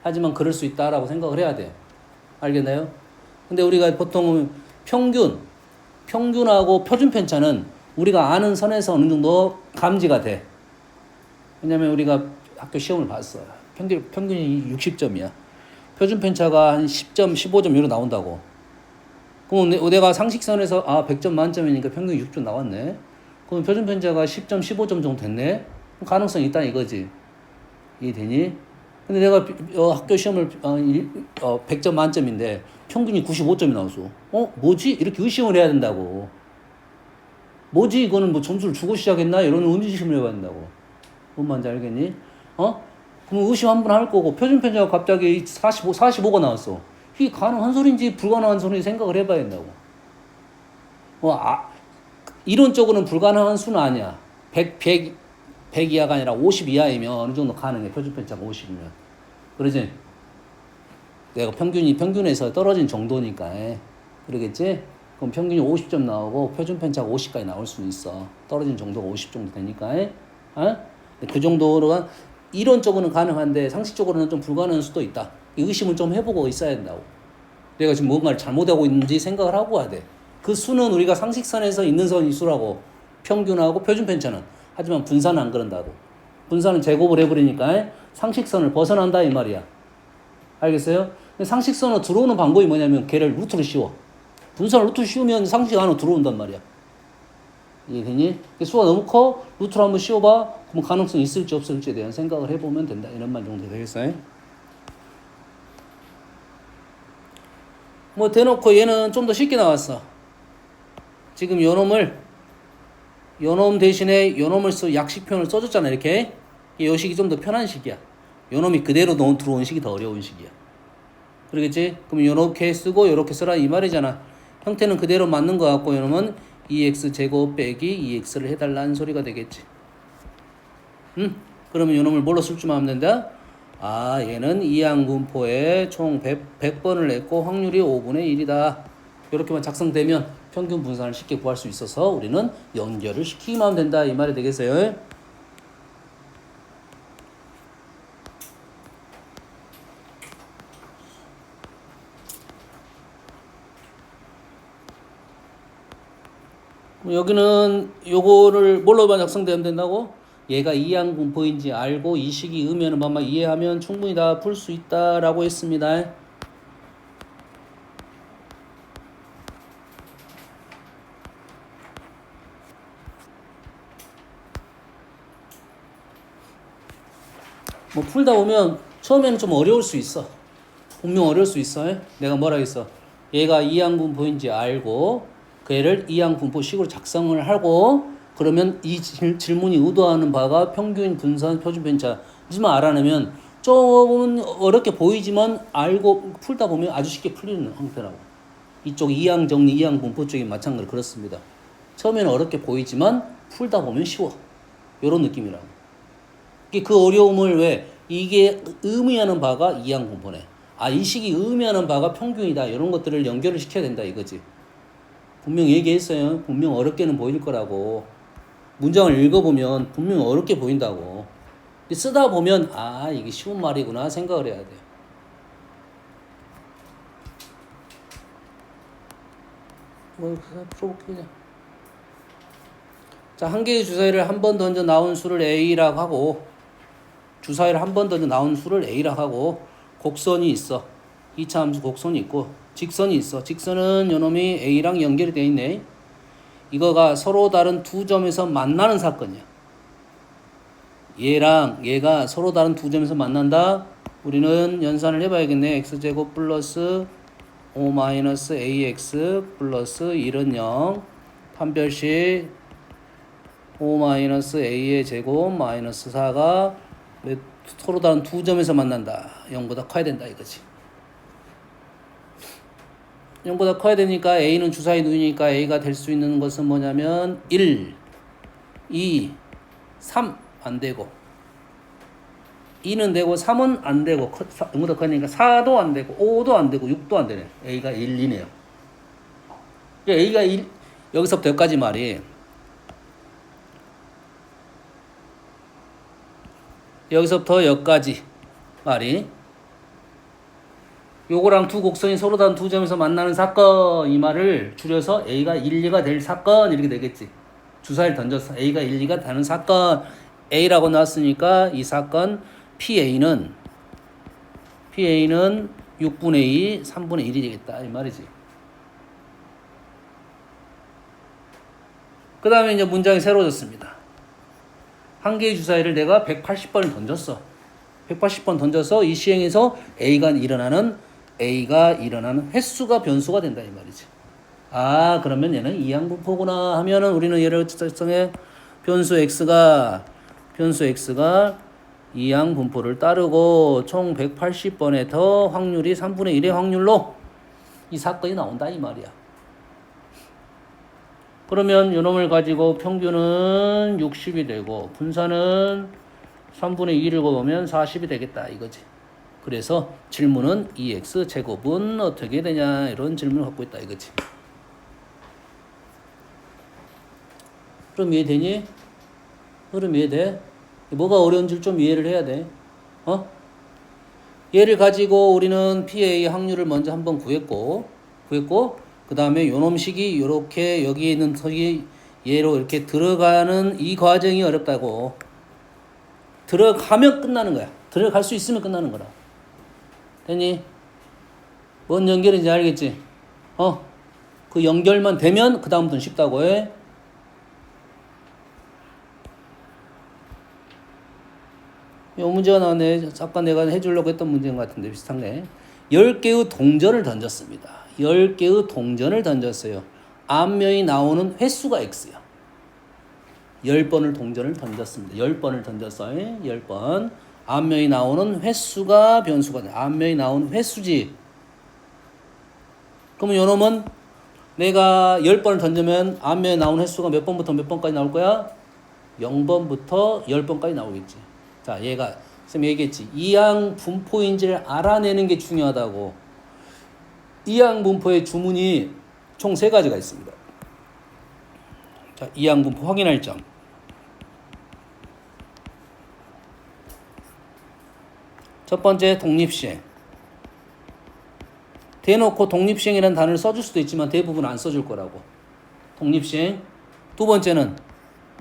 하지만 그럴 수 있다라고 생각을 해야 돼. 알겠나요? 근데 우리가 보통 평균하고 표준 편차는 우리가 아는 선에서 어느 정도 감지가 돼. 왜냐면 우리가 학교 시험을 봤어. 평균이 60점이야. 표준 편차가 한 10점, 15점 이렇게 나온다고. 그럼 내가 상식선에서 100점 만점이니까 평균이 6점 나왔네. 그럼 표준 편차가 10점, 15점 정도 됐네. 가능성이 있다 이거지. 이해되니? 근데 내가 학교 시험을 100점 만점인데 평균이 95점이 나왔어. 뭐지? 이렇게 의심을 해야 된다고. 뭐지? 이거는 뭐 점수를 주고 시작했나? 이런 의심을 해야 된다고. 뭔 말인지 알겠니? 그럼 의심 한 번 할 거고 표준 편차가 갑자기 45가 나왔어. 이게 가능한 소리인지 불가능한 소리인지 생각을 해봐야 된다고. 이론적으로는 불가능한 수는 아니야. 100 이하가 아니라 50 이하이면 어느 정도 가능해. 표준 편차가 50이면. 그러지? 내가 평균에서 떨어진 정도니까. 그러겠지? 그럼 평균이 50점 나오고 표준 편차가 50까지 나올 수는 있어. 떨어진 정도가 50 정도 되니까. 그 정도로가 이론적으로는 가능한데 상식적으로는 좀 불가능한 수도 있다. 의심을 좀 해보고 있어야 된다고. 내가 지금 뭔가를 잘못하고 있는지 생각을 하고 와야 돼. 그 수는 우리가 상식선에서 있는 선이 수라고. 평균하고 표준 편차는. 하지만 분산은 안 그런다고. 분산은 제곱을 해버리니까 상식선을 벗어난다 이 말이야. 알겠어요? 상식선으로 들어오는 방법이 뭐냐면 걔를 루트로 씌워. 분산을 루트로 씌우면 상식 안으로 들어온단 말이야. 이해되니? 수가 너무 커? 루트로 한번 씌워봐. 그럼 가능성이 있을지 없을지에 대한 생각을 해보면 된다. 이런 말 정도 되겠어요? 뭐 대놓고 얘는 좀 더 쉽게 나왔어. 지금 요놈 대신에 요놈을 약식 표현을 써줬잖아. 이렇게. 이 식이 좀 더 편한 식이야. 요놈이 그대로 들어온 식이 더 어려운 식이야. 그러겠지? 그럼 요렇게 쓰고 요렇게 쓰라 이 말이잖아. 형태는 그대로 맞는 거 같고 요놈은 2x제곱 빼기 2x를 해달라는 소리가 되겠지. 그러면 요놈을 뭘로 쓸 줄만 하면 된다? 얘는 이항분포에 총 100번을 냈고 확률이 5분의 1이다. 이렇게만 작성되면 평균 분산을 쉽게 구할 수 있어서 우리는 연결을 시키기만 하면 된다 이 말이 되겠어요. 여기는 요거를 뭘로만 작성되면 된다고? 얘가 이항 분포인지 알고 이 식이 의미하는 바만 이해하면 충분히 다 풀 수 있다라고 했습니다. 뭐 풀다 보면 처음에는 좀 어려울 수 있어. 분명 어려울 수 있어. 내가 뭐라 했어? 얘가 이항 분포인지 알고 그 애를 이항 분포식으로 작성을 하고 그러면 이 질문이 의도하는 바가 평균 분산 표준 편차 하지만 알아내면 좀 어렵게 보이지만 알고 풀다 보면 아주 쉽게 풀리는 형태라고. 이쪽 이항 정리 이항 분포 쪽이 마찬가지로 그렇습니다. 처음에는 어렵게 보이지만 풀다 보면 쉬워. 이런 느낌이라고. 그 어려움을 왜 이게 의미하는 바가 이항 분포네. 이 식이 의미하는 바가 평균이다. 이런 것들을 연결을 시켜야 된다 이거지. 분명 얘기했어요. 분명 어렵게는 보일 거라고. 문장을 읽어보면 분명 어렵게 보인다고. 쓰다 보면 이게 쉬운 말이구나 생각을 해야 돼. 풀어볼게 그냥. 자, 한 개의 주사위를 한 번 던져 나온 수를 A라고 하고 주사위를 한 번 던져 나온 수를 A라고 하고 곡선이 있어. 2차 함수 곡선이 있고 직선이 있어. 직선은 요놈이 A랑 연결이 되어 있네. 이거가 서로 다른 두 점에서 만나는 사건이야. 얘랑 얘가 서로 다른 두 점에서 만난다. 우리는 연산을 해봐야겠네. x제곱 플러스 5 마이너스 ax 플러스 1은 0 판별식 5 마이너스 a의 제곱 마이너스 4가 서로 다른 두 점에서 만난다. 0보다 커야 된다 이거지. 0보다 커야 되니까 a는 주사위 누이니까 a가 될 수 있는 것은 뭐냐면 1, 2, 3 안 되고 2는 되고 3은 안 되고 0보다 커니까 4도 안 되고 5도 안 되고 6도 안 되네. a가 1, 2네요. a가 1 여기서부터 여기까지 말이 여기서부터 여기까지 말이 요거랑 두 곡선이 서로 다른 두 점에서 만나는 사건 이 말을 줄여서 A가 1, 2가 될 사건 이렇게 되겠지. 주사위를 던져서 A가 1, 2가 되는 사건 A라고 나왔으니까 이 사건 PA는 6분의 2, 3분의 1이 되겠다 이 말이지. 그 다음에 이제 문장이 새로워졌습니다. 한 개의 주사위를 내가 180번을 던졌어. 180번 던져서 이 시행에서 A가 일어나는 횟수가 변수가 된다 이 말이지. 그러면 얘는 이항분포구나 하면은 우리는 얘를 작성해 변수 x가 이항분포를 따르고 총 180번에 더 확률이 3분의 1의 확률로 이 사건이 나온다 이 말이야. 그러면 요놈을 가지고 평균은 60이 되고 분산은 3분의 2를 곱하면 40이 되겠다 이거지. 그래서 질문은 2x 제곱은 어떻게 되냐 이런 질문을 갖고 있다 이거지. 그럼 이해되니? 그럼 이해돼? 뭐가 어려운지 좀 이해를 해야 돼. 얘를 가지고 우리는 PA 확률을 먼저 한번 구했고 그 다음에 요놈식이 이렇게 여기에 있는 석이 얘로 이렇게 들어가는 이 과정이 어렵다고. 들어가면 끝나는 거야. 들어갈 수 있으면 끝나는 거라. 됐니? 뭔 연결인지 알겠지? 그 연결만 되면 그 다음부터는 쉽다고 해. 이 문제가 나왔네. 아까 내가 해주려고 했던 문제인 것 같은데 비슷한데 10개의 동전을 던졌습니다. 10개의 동전을 던졌어요. 앞면이 나오는 횟수가 x야. 10번을 동전을 던졌습니다. 10번을 던졌어요. 10번. 앞면이 나오는 횟수가 변수가 돼. 앞면이 나오는 횟수지. 그러면 요놈은 내가 10번을 던지면 앞면에 나오는 횟수가 몇 번부터 몇 번까지 나올 거야? 0번부터 10번까지 나오겠지. 자, 얘가 선생님이 얘기했지. 이항 분포인지를 알아내는 게 중요하다고. 이항 분포의 주문이 총 3가지가 있습니다. 자, 이항분포 확인할 점. 첫 번째 독립시행. 대놓고 독립시행이라는 단어를 써줄 수도 있지만 대부분 안 써줄 거라고. 독립시행. 두 번째는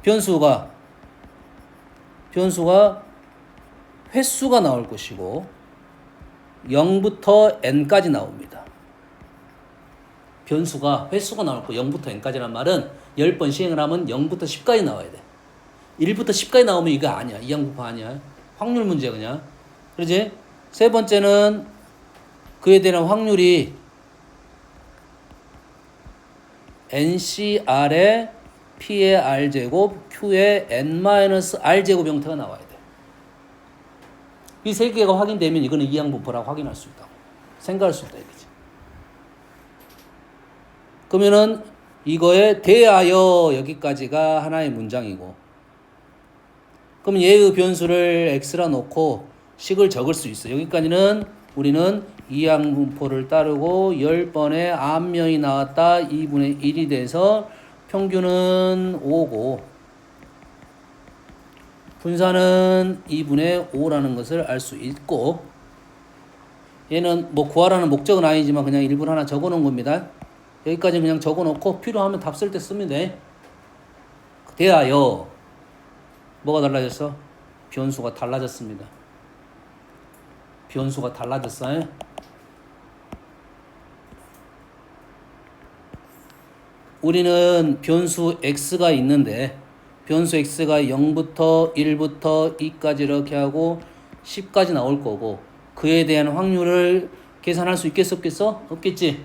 변수가 횟수가 나올 것이고 0부터 n까지 나옵니다. 변수가 횟수가 나올 거 0부터 n까지란 말은 10번 시행을 하면 0부터 10까지 나와야 돼. 1부터 10까지 나오면 이거 아니야. 이항분포 아니야. 확률 문제야 그냥. 그러지? 세 번째는 그에 대한 확률이 NCR의 P의 R제곱, Q의 N-R제곱 형태가 나와야 돼. 이 세 개가 확인되면 이거는 이항분포라고 확인할 수 있다고. 생각할 수 있다 이거지. 그러면은 이거에 대하여 여기까지가 하나의 문장이고, 그럼 얘의 변수를 x라 놓고 식을 적을 수 있어. 여기까지는 우리는 이항분포를 따르고 10번에 암명이 나왔다 2분의 1이 돼서 평균은 5고 분산은 2분의 5라는 것을 알 수 있고, 얘는 뭐 구하라는 목적은 아니지만 그냥 일부러 하나 적어 놓은 겁니다. 여기까지 그냥 적어 놓고 필요하면 답 쓸 때 쓰면 돼. 대하여 뭐가 달라졌어? 변수가 달라졌습니다. 변수가 달라졌어요. 우리는 변수 x가 있는데 변수 x가 0부터 1부터 2까지 이렇게 하고 10까지 나올 거고, 그에 대한 확률을 계산할 수 있겠어 없겠어? 없겠지.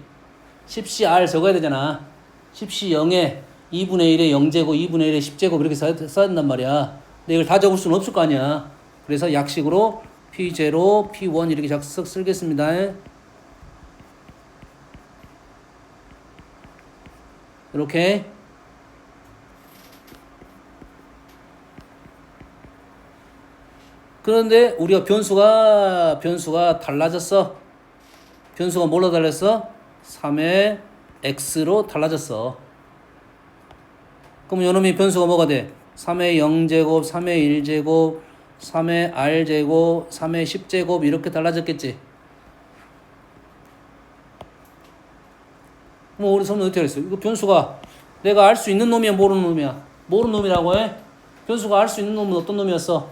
10C R 적어야 되잖아. 10C 0에 2분의 1에 0제곱 2분의 1에 10제곱 이렇게 써야 된단 말이야. 근데 이걸 다 적을 수는 없을 거 아니야. 그래서 약식으로 P0, P1 이렇게 작석 쓰겠습니다. 이렇게. 그런데 우리가 변수가 달라졌어. 변수가 뭘로 달랐어? 3의 x로 달라졌어. 그럼 요놈이 변수가 뭐가 돼? 3의 0제곱, 3의 1제곱, 3의 r제곱, 3의 10제곱 이렇게 달라졌겠지. 뭐 우리 손은 어떻게 했어? 이거 변수가 내가 알 수 있는 놈이야 모르는 놈이야? 모르는 놈이라고 해? 변수가 알 수 있는 놈은 어떤 놈이었어?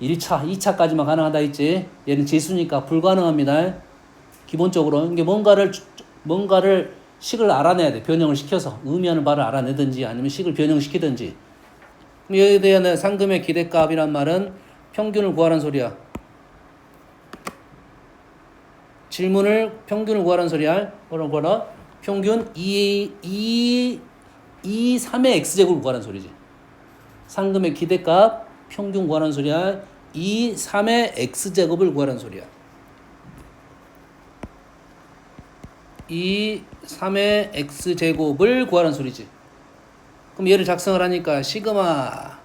1차, 2차까지만 가능하다 했지. 얘는 재수니까 불가능합니다. 기본적으로 이게 뭔가를 식을 알아내야 돼. 변형을 시켜서 의미하는 바를 알아내든지 아니면 식을 변형시키든지. 여기에 대한 상금의 기대값이란 말은 평균을 구하라는 소리야. 질문을 평균을 구하라는 소리야. 뭐라? 평균 3의 x제곱을 구하라는 소리지. 상금의 기대값 평균 구하라는 소리야. 3의 x제곱을 구하라는 소리야. 3의 x제곱을 구하라는 소리지. 그럼 얘를 작성을 하니까 시그마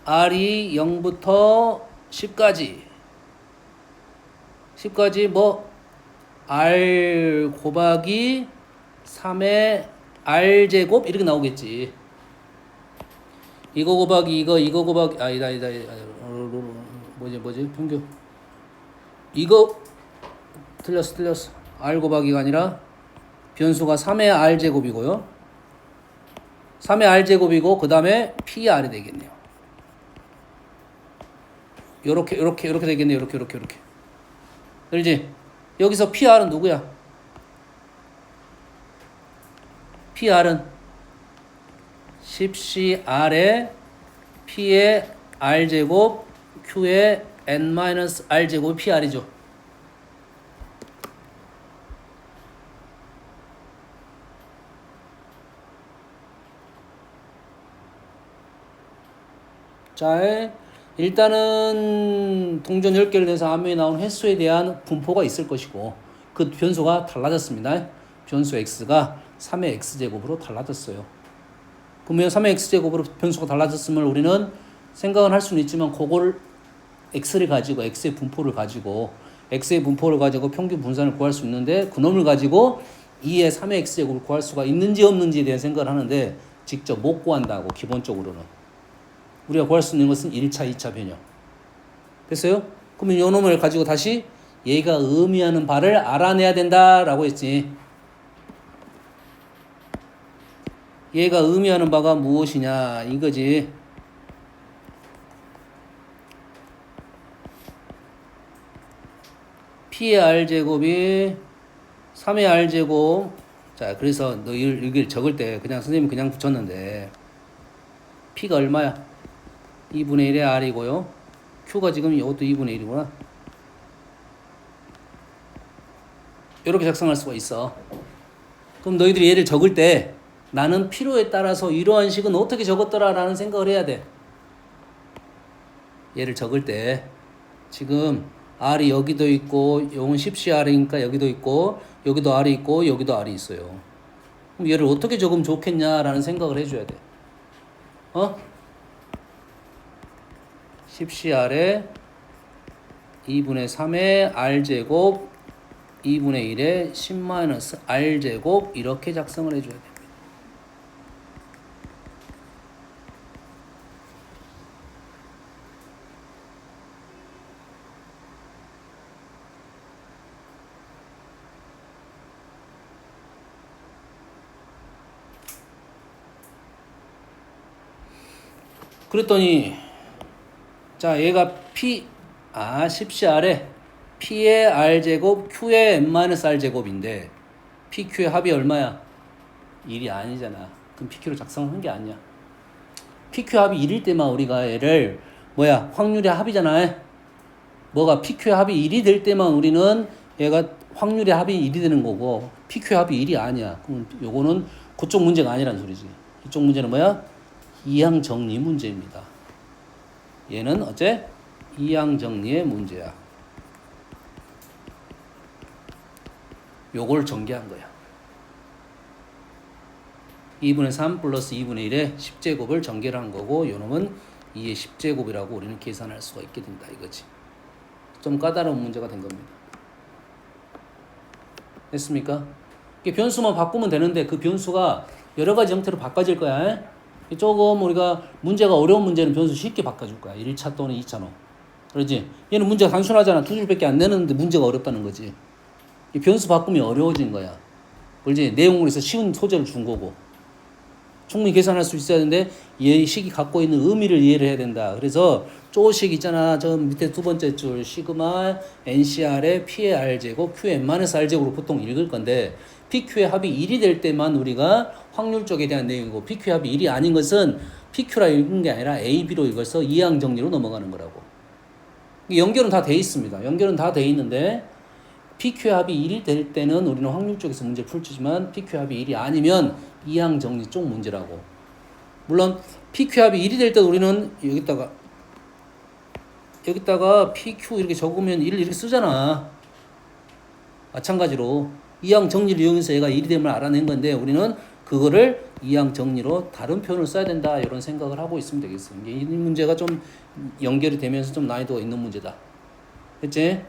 r이 0부터 10까지 뭐 r 곱하기 3의 r제곱 이렇게 나오겠지. 이거 곱하기 이거 곱하기 아니다 뭐지 평균 이거 틀렸어. r 곱하기가 아니라 변수가 3의 r제곱이고요. 3의 r제곱이고 그 다음에 PR이 되겠네요. 요렇게 되겠네요. 요렇게. 그렇지? 여기서 PR은 누구야? PR은 10CR의 P의 R제곱 Q의 N-R제곱 PR이죠. 자, 일단은 동전 10개를 내서 암명이 나온 횟수에 대한 분포가 있을 것이고 그 변수가 달라졌습니다. 변수 x가 3의 x제곱으로 달라졌어요. 그러면 3의 x제곱으로 변수가 달라졌으면 우리는 생각은 할 수는 있지만 그걸 x를 가지고 x의 분포를 가지고 평균 분산을 구할 수 있는데 그놈을 가지고 2의 3의 x제곱을 구할 수가 있는지 없는지에 대한 생각을 하는데 직접 못 구한다고. 기본적으로는 우리가 구할 수 있는 것은 1차 2차 변형. 됐어요? 그러면 요 놈을 가지고 다시 얘가 의미하는 바를 알아내야 된다라고 했지. 얘가 의미하는 바가 무엇이냐 이거지. P의 R제곱이 3의 R제곱. 자, 그래서 너 여기를 적을 때 그냥 선생님이 그냥 붙였는데 P가 얼마야? 2분의 1의 R이고요. Q가 지금 이것도 2분의 1이구나. 이렇게 작성할 수가 있어. 그럼 너희들이 얘를 적을 때 나는 필요에 따라서 이러한 식은 어떻게 적었더라 라는 생각을 해야 돼. 얘를 적을 때 지금 R이 여기도 있고 요건 10CR이니까 여기도 있고 여기도 R이 있고 여기도 R이 있어요. 그럼 얘를 어떻게 적으면 좋겠냐라는 생각을 해줘야 돼. 10CR에 2분의 3의 R제곱 2분의 1에 10-R제곱 이렇게 작성을 해줘야 됩니다. 그랬더니 자 얘가 P 10CR에 P의 R제곱 Q의 n-R제곱인데 PQ의 합이 얼마야? 1이 아니잖아. 그럼 PQ를 작성한 게 아니야. PQ 합이 1일 때만 우리가 얘를 확률의 합이잖아. 뭐가 PQ의 합이 1이 될 때만 우리는 얘가 확률의 합이 1이 되는 거고 PQ의 합이 1이 아니야. 그럼 요거는 그쪽 문제가 아니란 소리지. 이쪽 문제는 뭐야? 이항 정리 문제입니다. 얘는 어째? 이항 정리의 문제야. 요걸 전개한 거야. 2분의 3 플러스 2분의 1의 10제곱을 전개를 한 거고 요놈은 2의 10제곱이라고 우리는 계산할 수가 있게 된다 이거지. 좀 까다로운 문제가 된 겁니다. 됐습니까? 변수만 바꾸면 되는데 그 변수가 여러 가지 형태로 바꿔질 거야. 조금 우리가 문제가 어려운 문제는 변수 쉽게 바꿔줄 거야. 1차 또는 2차로. 그러지? 얘는 문제가 단순하잖아. 두 줄밖에 안 내는데 문제가 어렵다는 거지. 이 변수 바꾸면 어려워진 거야. 그렇지? 내용으로 해서 쉬운 소재를 준 거고. 충분히 계산할 수 있어야 되는데 이 식이 갖고 있는 의미를 이해를 해야 된다. 그래서 쪼식 있잖아. 저 밑에 두 번째 줄 시그마 NCR의 P의 R제곱 Q의 n-R제곱으로 보통 읽을 건데 PQ의 합이 1이 될 때만 우리가 확률 쪽에 대한 내용이고 PQ의 합이 1이 아닌 것은 PQ라 읽은 게 아니라 A, B로 읽어서 이항 정리로 넘어가는 거라고. 연결은 다 돼 있습니다. 연결은 다 돼 있는데 PQ의 합이 1이 될 때는 우리는 확률 쪽에서 문제를 풀지만 PQ의 합이 1이 아니면 이항 정리 쪽 문제라고. 물론 PQ의 합이 1이 될 때 우리는 여기다가 PQ 이렇게 적으면 1을 이렇게 쓰잖아. 마찬가지로 이항 정리를 이용해서 얘가 1이 됨을 알아낸 건데 우리는 그거를 이항 정리로 다른 표현을 써야 된다 이런 생각을 하고 있으면 되겠어요. 이 문제가 좀 연결이 되면서 좀 난이도가 있는 문제다. 됐지?